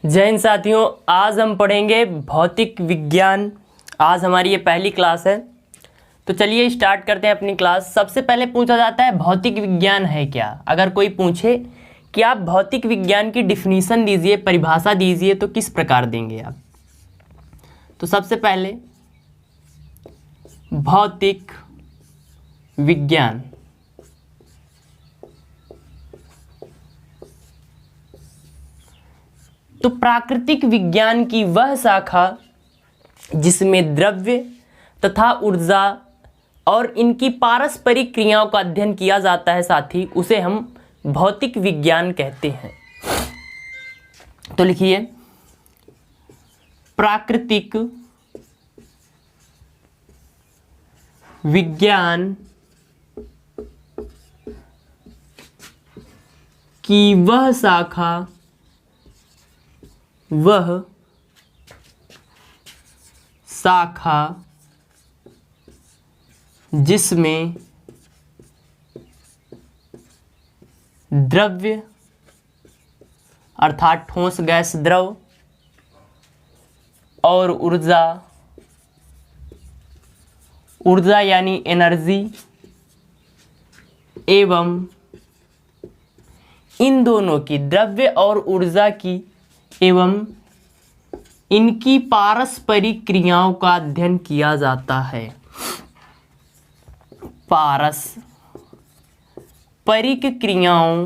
जय हिंद साथियों, आज हम पढ़ेंगे भौतिक विज्ञान। आज हमारी ये पहली क्लास है, तो चलिए स्टार्ट करते हैं अपनी क्लास। सबसे पहले पूछा जाता है भौतिक विज्ञान है क्या। अगर कोई पूछे कि आप भौतिक विज्ञान की डिफिनीशन दीजिए, परिभाषा दीजिए, तो किस प्रकार देंगे आप। तो सबसे पहले भौतिक विज्ञान तो प्राकृतिक विज्ञान की वह शाखा जिसमें द्रव्य तथा ऊर्जा और इनकी पारस्परिक क्रियाओं का अध्ययन किया जाता है, साथी उसे हम भौतिक विज्ञान कहते हैं। तो लिखिए प्राकृतिक विज्ञान की वह शाखा जिसमें द्रव्य अर्थात ठोस गैस द्रव और ऊर्जा यानी एनर्जी एवं इन दोनों की, द्रव्य और ऊर्जा की एवं इनकी पारस्परिक क्रियाओं का अध्ययन किया जाता है। पारस्परिक क्रियाओं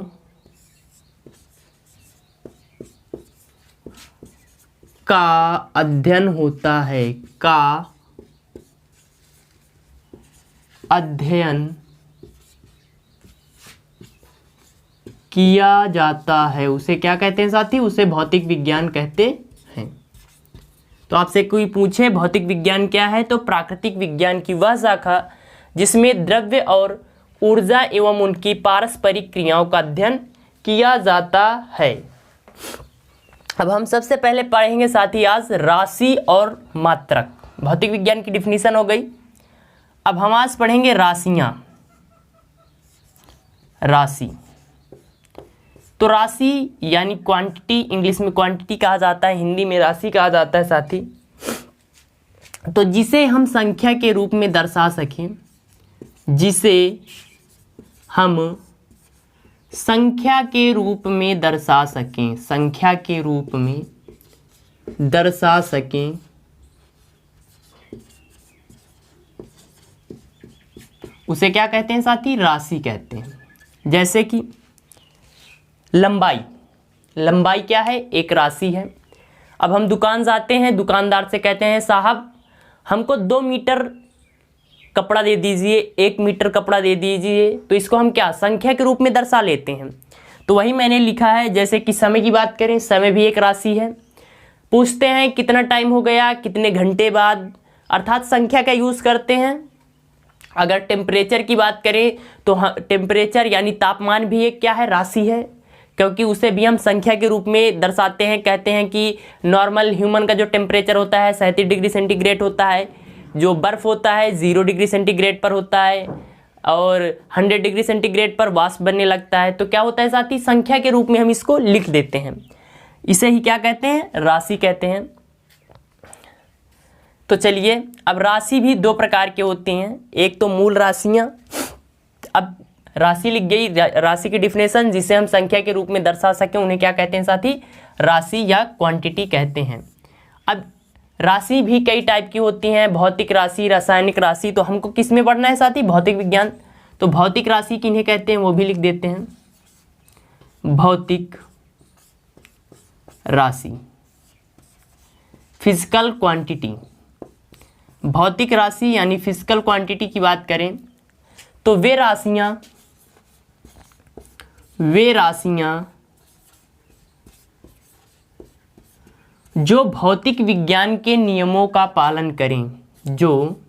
का अध्ययन होता है, का अध्ययन किया जाता है, उसे क्या कहते हैं साथी, उसे भौतिक विज्ञान कहते हैं। तो आपसे कोई पूछे भौतिक विज्ञान क्या है, तो प्राकृतिक विज्ञान की वह शाखा जिसमें द्रव्य और ऊर्जा एवं उनकी पारस्परिक क्रियाओं का अध्ययन किया जाता है। अब हम सबसे पहले पढ़ेंगे साथी आज राशि और मात्रक। भौतिक विज्ञान की डिफिनीशन हो गई। अब हम आज पढ़ेंगे राशियां। राशि तो राशि यानी क्वांटिटी, इंग्लिश में क्वांटिटी कहा जाता है, हिंदी में राशि कहा जाता है साथी। तो जिसे हम संख्या के रूप में दर्शा सकें, जिसे हम संख्या के रूप में दर्शा सकें, संख्या के रूप में दर्शा सकें, उसे क्या कहते हैं साथी, राशि कहते हैं। जैसे कि लंबाई क्या है, एक राशि है। अब हम दुकान जाते हैं, दुकानदार से कहते हैं साहब हमको 2 मीटर कपड़ा दे दीजिए, 1 मीटर कपड़ा दे दीजिए। तो इसको हम क्या, संख्या के रूप में दर्शा लेते हैं। तो वही मैंने लिखा है। जैसे कि समय की बात करें, समय भी एक राशि है। पूछते हैं कितना टाइम हो गया, कितने घंटे बाद, अर्थात संख्या का यूज़ करते हैं। अगर टेम्परेचर की बात करें तो टेम्परेचर यानी तापमान भी एक क्या है, राशि है, क्योंकि उसे भी हम संख्या के रूप में दर्शाते हैं। कहते हैं कि नॉर्मल ह्यूमन का जो टेम्परेचर होता है 37 डिग्री सेंटीग्रेड होता है, जो बर्फ़ होता है 0 डिग्री सेंटीग्रेड पर होता है, और 100 डिग्री सेंटीग्रेड पर वाष्प बनने लगता है। तो क्या होता है साथी, संख्या के रूप में हम इसको लिख देते हैं। इसे ही क्या कहते हैं, राशि कहते हैं। तो चलिए, अब राशि भी 2 प्रकार के होती हैं। एक तो मूल राशियाँ। अब राशि लिख गई, राशि की डिफिनेशन, जिसे हम संख्या के रूप में दर्शा सकें, उन्हें क्या कहते हैं साथी, राशि या क्वांटिटी कहते हैं। अब राशि भी कई टाइप की होती हैं, भौतिक राशि, रासायनिक राशि। तो हमको किस में पढ़ना है साथी, भौतिक विज्ञान। तो भौतिक राशि किन्हें कहते हैं वो भी लिख देते हैं, भौतिक राशि। फिजिकल क्वांटिटी, भौतिक राशि यानी फिजिकल क्वांटिटी की बात करें तो वे राशियां जो भौतिक विज्ञान के नियमों का पालन करें, जो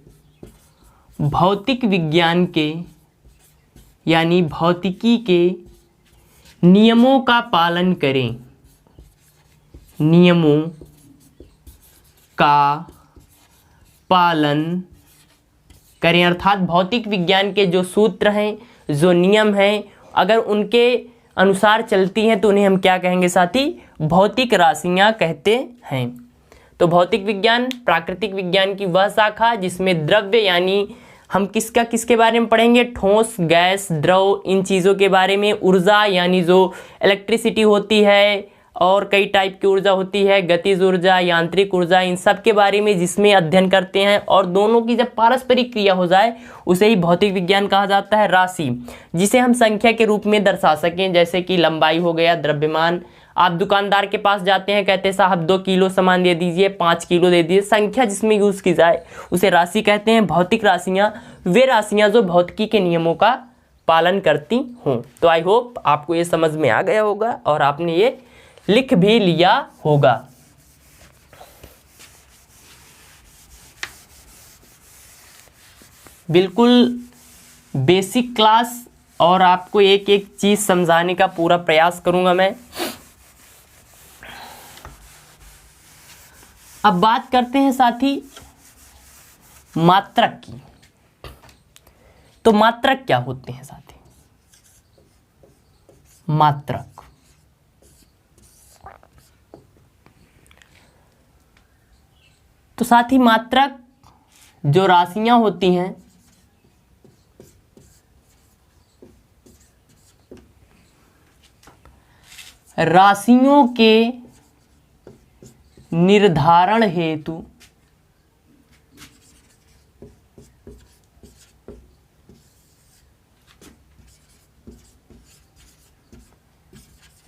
भौतिक विज्ञान के यानी भौतिकी के नियमों का पालन करें, नियमों का पालन करें, अर्थात भौतिक विज्ञान के जो सूत्र हैं, जो नियम हैं, अगर उनके अनुसार चलती हैं तो उन्हें हम क्या कहेंगे साथी, भौतिक राशियां कहते हैं। तो भौतिक विज्ञान प्राकृतिक विज्ञान की वह शाखा जिसमें द्रव्य यानी हम किसके बारे में पढ़ेंगे, ठोस, गैस, द्रव, इन चीज़ों के बारे में, ऊर्जा यानी जो इलेक्ट्रिसिटी होती है और कई टाइप की ऊर्जा होती है, गतिज ऊर्जा, यांत्रिक ऊर्जा, इन सब के बारे में जिसमें अध्ययन करते हैं और दोनों की जब पारस्परिक क्रिया हो जाए उसे ही भौतिक विज्ञान कहा जाता है। राशि जिसे हम संख्या के रूप में दर्शा सकें, जैसे कि लंबाई हो गया, द्रव्यमान। आप दुकानदार के पास जाते हैं, कहते हैं साहब 2 किलो सामान दे दीजिए, 5 किलो दे दीजिए, संख्या जिसमें यूज़ की जाए उसे राशि कहते हैं। भौतिक राशियाँ वे राशियाँ जो भौतिकी के नियमों का पालन करती हों। तो आई होप आपको ये समझ में आ गया होगा और आपने ये लिख भी लिया होगा। बिल्कुल बेसिक क्लास और आपको एक एक चीज़ समझाने का पूरा प्रयास करूंगा मैं। अब बात करते हैं साथी मात्रक की। तो मात्रक क्या होते हैं साथी? मात्रक तो साथी मात्रक जो राशियां होती हैं राशियों के निर्धारण हेतु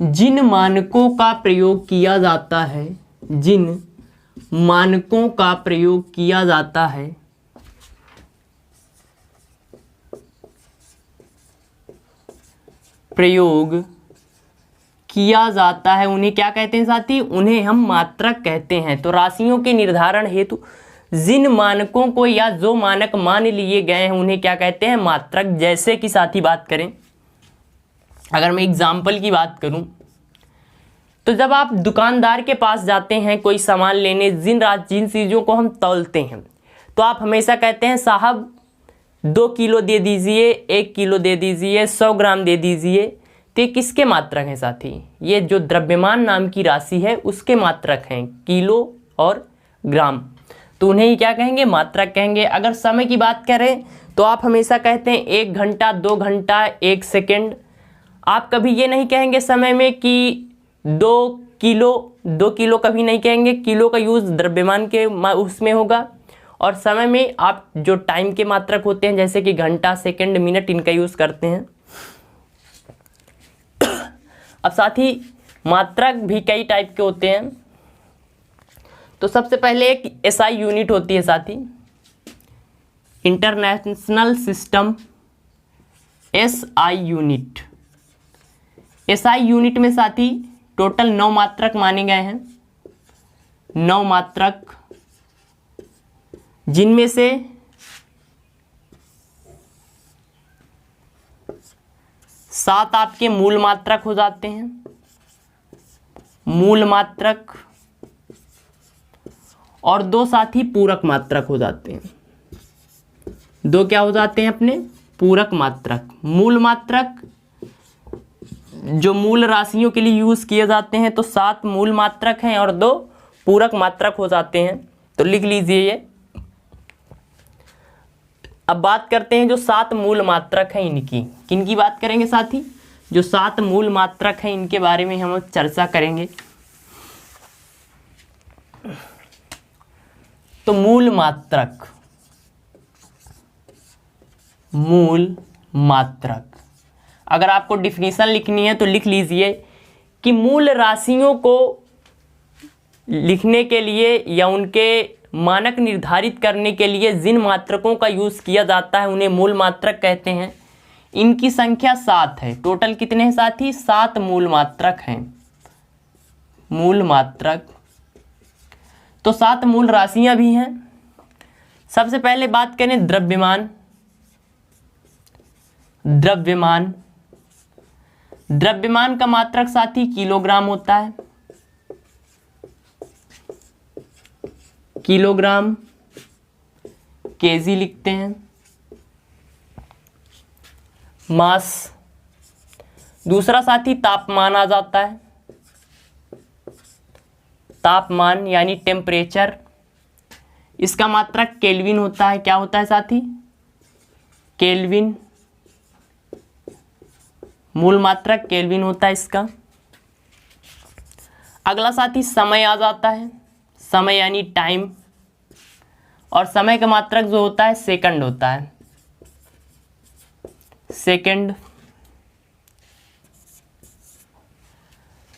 जिन मानकों का प्रयोग किया जाता है, जिन मानकों का प्रयोग किया जाता है उन्हें क्या कहते हैं साथी? उन्हें हम मात्रक कहते हैं। तो राशियों के निर्धारण हेतु जिन मानकों को या जो मानक मान लिए गए हैं उन्हें क्या कहते हैं? मात्रक। जैसे कि साथी बात करें, अगर मैं एग्जाम्पल की बात करूं तो जब आप दुकानदार के पास जाते हैं कोई सामान लेने, जिन चीज़ों को हम तौलते हैं, तो आप हमेशा कहते हैं साहब 2 किलो दे दीजिए, 1 किलो दे दीजिए, 100 ग्राम दे दीजिए। तो ये किसके मात्रक हैं साथी? ये जो द्रव्यमान नाम की राशि है उसके मात्रक हैं, किलो और ग्राम। तो उन्हें ही क्या कहेंगे? मात्रक कहेंगे। अगर समय की बात करें तो आप हमेशा कहते हैं 1 घंटा, 2 घंटा, 1 सेकेंड। आप कभी ये नहीं कहेंगे समय में कि 2 किलो कभी नहीं कहेंगे। किलो का यूज़ द्रव्यमान के उसमें होगा। और समय में आप जो टाइम के मात्रक होते हैं जैसे कि घंटा, सेकंड, मिनट, इनका यूज़ करते हैं। अब साथ ही मात्रक भी कई टाइप के होते हैं। तो सबसे पहले एक एसआई यूनिट होती है साथी, international system SI unit. SI unit में साथी टोटल 9 मात्रक माने गए हैं। 9 मात्रक, जिनमें से 7 आपके मूल मात्रक हो जाते हैं। मूल मात्रक और 2 साथी पूरक मात्रक हो जाते हैं। 2 क्या हो जाते हैं अपने? पूरक मात्रक। मूल मात्रक जो मूल राशियों के लिए यूज किए जाते हैं, तो 7 मूल मात्रक हैं और 2 पूरक मात्रक हो जाते हैं। तो लिख लीजिए ये। अब बात करते हैं जो 7 मूल मात्रक हैं इनकी। किनकी बात करेंगे साथी? जो 7 मूल मात्रक हैं इनके बारे में हम चर्चा करेंगे। तो मूल मात्रक, मूल मात्रक अगर आपको डिफिनीशन लिखनी है तो लिख लीजिए कि मूल राशियों को लिखने के लिए या उनके मानक निर्धारित करने के लिए जिन मात्रकों का यूज़ किया जाता है उन्हें मूल मात्रक कहते हैं। इनकी संख्या 7 है। टोटल कितने हैं साथी? 7 मूल मात्रक हैं। मूल मात्रक। तो 7 मूल राशियां भी हैं। सबसे पहले बात करें द्रव्यमान। द्रव्यमान द्रव्यमान का मात्रक साथी किलोग्राम होता है। किलोग्राम, केजी लिखते हैं। मास। दूसरा साथी तापमान आ जाता है। तापमान यानी टेम्परेचर, इसका मात्रक केल्विन होता है। क्या होता है साथी? केल्विन। मूल मात्रक केल्विन होता है इसका। अगला साथी समय आ जाता है, समय यानी टाइम, और समय का मात्रक जो होता है सेकंड होता है, सेकंड।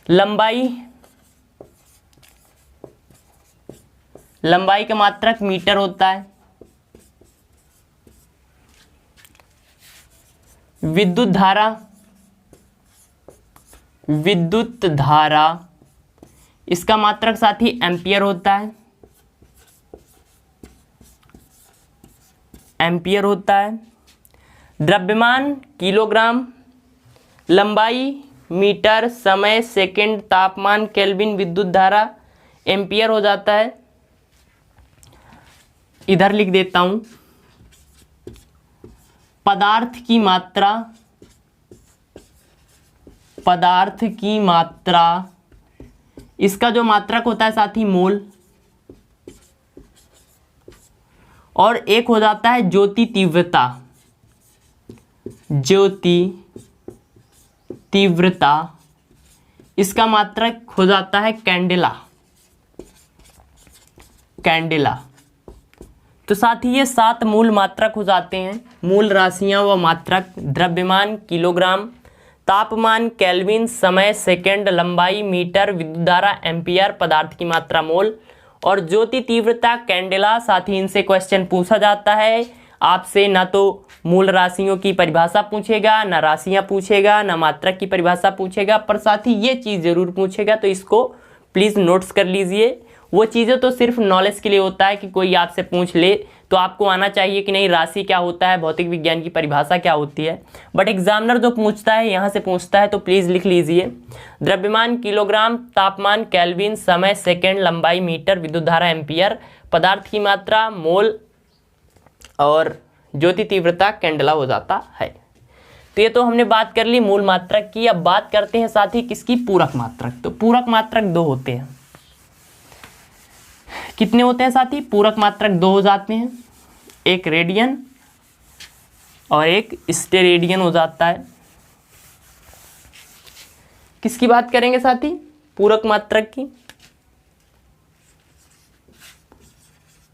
लंबाई, लंबाई का मात्रक मीटर होता है। विद्युत धारा, विद्युत धारा, इसका मात्रक साथी एम्पियर होता है, एम्पियर होता है। द्रव्यमान किलोग्राम, लंबाई मीटर, समय सेकंड, तापमान केल्विन, विद्युत धारा एम्पियर हो जाता है। इधर लिख देता हूं, पदार्थ की मात्रा, पदार्थ की मात्रा, इसका जो मात्रक होता है साथी मोल, और एक हो जाता है ज्योति तीव्रता, ज्योति तीव्रता, इसका मात्रक हो जाता है कैंडेला, कैंडेला। तो साथी ये 7 मूल मात्रक हो जाते हैं, मूल राशियां व मात्रक। द्रव्यमान किलोग्राम, तापमान केल्विन, समय सेकंड, लंबाई मीटर, विद्युत धारा एम्पियर, पदार्थ की मात्रा मोल, और ज्योति तीव्रता कैंडेला। साथी इनसे क्वेश्चन पूछा जाता है आपसे, ना तो मूल राशियों की परिभाषा पूछेगा, ना राशियां पूछेगा, ना मात्रक की परिभाषा पूछेगा, पर साथी ये चीज़ जरूर पूछेगा, तो इसको प्लीज़ नोट्स कर लीजिए। वो चीज़ें तो सिर्फ नॉलेज के लिए होता है कि कोई आपसे पूछ ले तो आपको आना चाहिए कि नहीं राशि क्या होता है, भौतिक विज्ञान की परिभाषा क्या होती है। बट एग्जामिनर जो पूछता है यहाँ से पूछता है, तो प्लीज़ लिख लीजिए द्रव्यमान किलोग्राम, तापमान केल्विन, समय सेकंड, लंबाई मीटर, विद्युत धारा एम्पियर, पदार्थ की मात्रा मोल, और ज्योति तीव्रता कैंडेला हो जाता है। तो ये तो हमने बात कर ली मूल मात्रक की। अब बात करते हैं साथी किसकी? पूरक मात्रक। तो पूरक मात्रक 2 होते हैं। कितने होते हैं साथी? पूरक मात्रक 2 हो जाते हैं, एक रेडियन और एक स्टेरेडियन हो जाता है। किसकी बात करेंगे साथी? पूरक मात्रक की।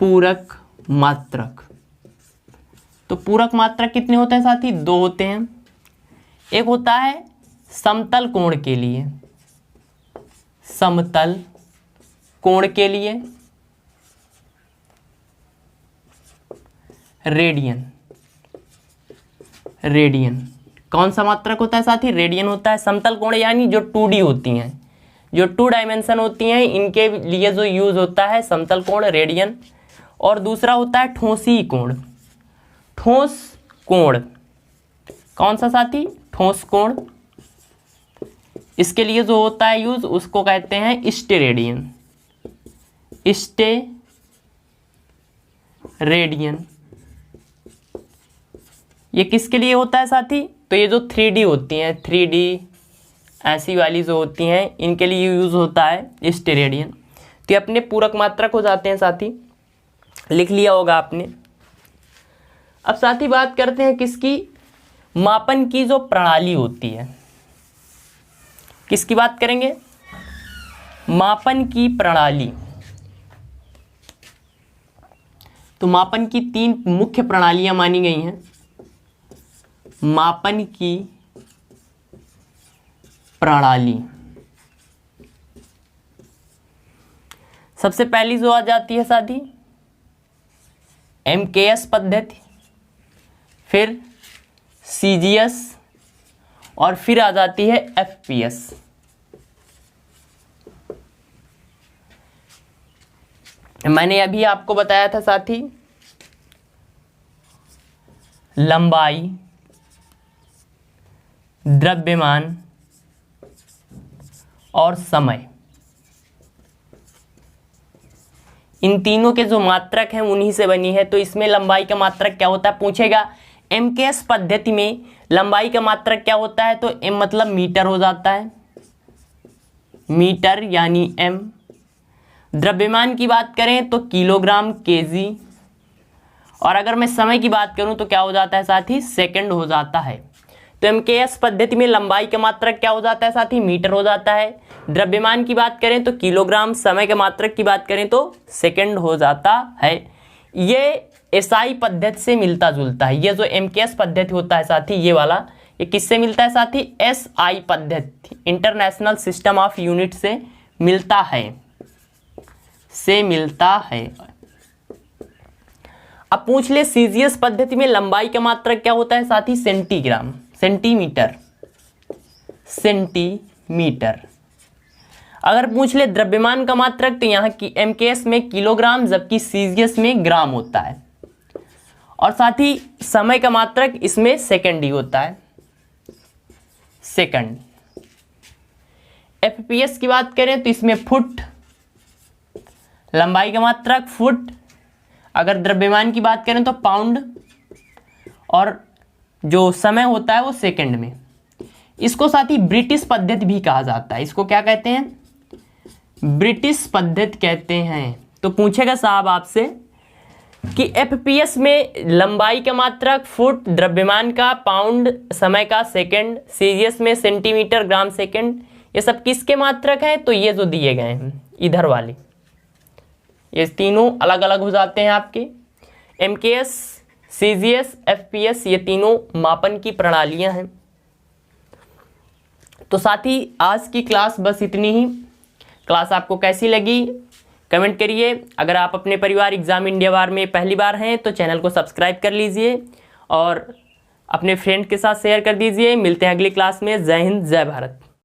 पूरक मात्रक, तो पूरक मात्रक कितने होते हैं साथी? 2 होते हैं। एक होता है समतल कोण के लिए, समतल कोण के लिए रेडियन, रेडियन। कौन सा मात्रक होता है साथी? रेडियन होता है। समतल कोण यानी जो 2D होती हैं, जो 2 डायमेंशन होती हैं, इनके लिए जो यूज होता है समतल कोण रेडियन। और दूसरा होता है ठोसी कोण, ठोस कोण। कौन सा साथी? ठोस कोण। इसके लिए जो होता है यूज उसको कहते हैं स्टेरेडियन, स्टेरेडियन। ये किसके लिए होता है साथी? तो ये जो 3D होती हैं, 3D ऐसी वाली जो होती हैं, इनके लिए यूज होता है स्टेरेडियन। तो ये अपने पूरक मात्रक हो जाते हैं साथी, लिख लिया होगा आपने। अब साथी बात करते हैं किसकी? मापन की जो प्रणाली होती है। किसकी बात करेंगे? मापन की प्रणाली। तो मापन की 3 मुख्य प्रणालियां मानी गई हैं। मापन की प्रणाली, सबसे पहली जो आ जाती है साथी MKS पद्धति, फिर CGS, और फिर आ जाती है FPS। मैंने अभी आपको बताया था साथी लंबाई, द्रव्यमान और समय, इन तीनों के जो मात्रक हैं उन्हीं से बनी है। तो इसमें लंबाई का मात्रक क्या होता है पूछेगा। MKS पद्धति में लंबाई का मात्रक क्या होता है? तो M मतलब मीटर हो जाता है, मीटर यानी M। द्रव्यमान की बात करें तो किलोग्राम केजी, और अगर मैं समय की बात करूं तो क्या हो जाता है साथी, सेकंड हो जाता है। तो एमकेएस पद्धति में लंबाई का मात्रक क्या हो जाता है साथी, मीटर हो जाता है। द्रव्यमान की बात करें तो किलोग्राम, समय के मात्रक की बात करें तो सेकंड हो जाता है। ये एसआई पद्धति से मिलता जुलता है। ये जो एमकेएस पद्धति होता है साथी, ये वाला, ये किससे मिलता है साथी, एसआई पद्धति, इंटरनेशनल सिस्टम ऑफ यूनिट से मिलता है, अब पूछ ले सीजीएस पद्धति में लंबाई का मात्रक क्या होता है साथी, सेंटीग्राम, सेंटीमीटर। अगर पूछ ले द्रव्यमान का मात्रक तो यहाँ की एमकेएस में किलोग्राम, जबकि सीजीएस में ग्राम होता है। और साथ ही समय का मात्रक इसमें सेकंड ही होता है, सेकंड। एफपीएस की बात करें तो इसमें फुट, लंबाई का मात्रक फुट। अगर द्रव्यमान की बात करें तो पाउंड, और जो समय होता है वो सेकंड में। इसको साथ ही ब्रिटिश पद्धति भी कहा जाता है। इसको क्या कहते हैं, ब्रिटिश पद्धति कहते हैं। तो पूछेगा साहब आपसे कि एफपीएस में लंबाई का मात्रक फुट, द्रव्यमान का पाउंड, समय का सेकंड, सीजीएस में सेंटीमीटर, ग्राम, सेकंड, ये सब किसके मात्रक हैं, तो ये जो दिए गए हैं इधर वाले, ये तीनों अलग अलग हो जाते हैं आपके। एमकेएस, सीजीएस, एफपीएस, ये तीनों मापन की प्रणालियां हैं। तो साथी आज की क्लास बस इतनी ही। क्लास आपको कैसी लगी कमेंट करिए। अगर आप अपने परिवार एग्जाम इंडिया वार में पहली बार हैं तो चैनल को सब्सक्राइब कर लीजिए और अपने फ्रेंड के साथ शेयर कर दीजिए। मिलते हैं अगली क्लास में। जय हिंद, जय भारत।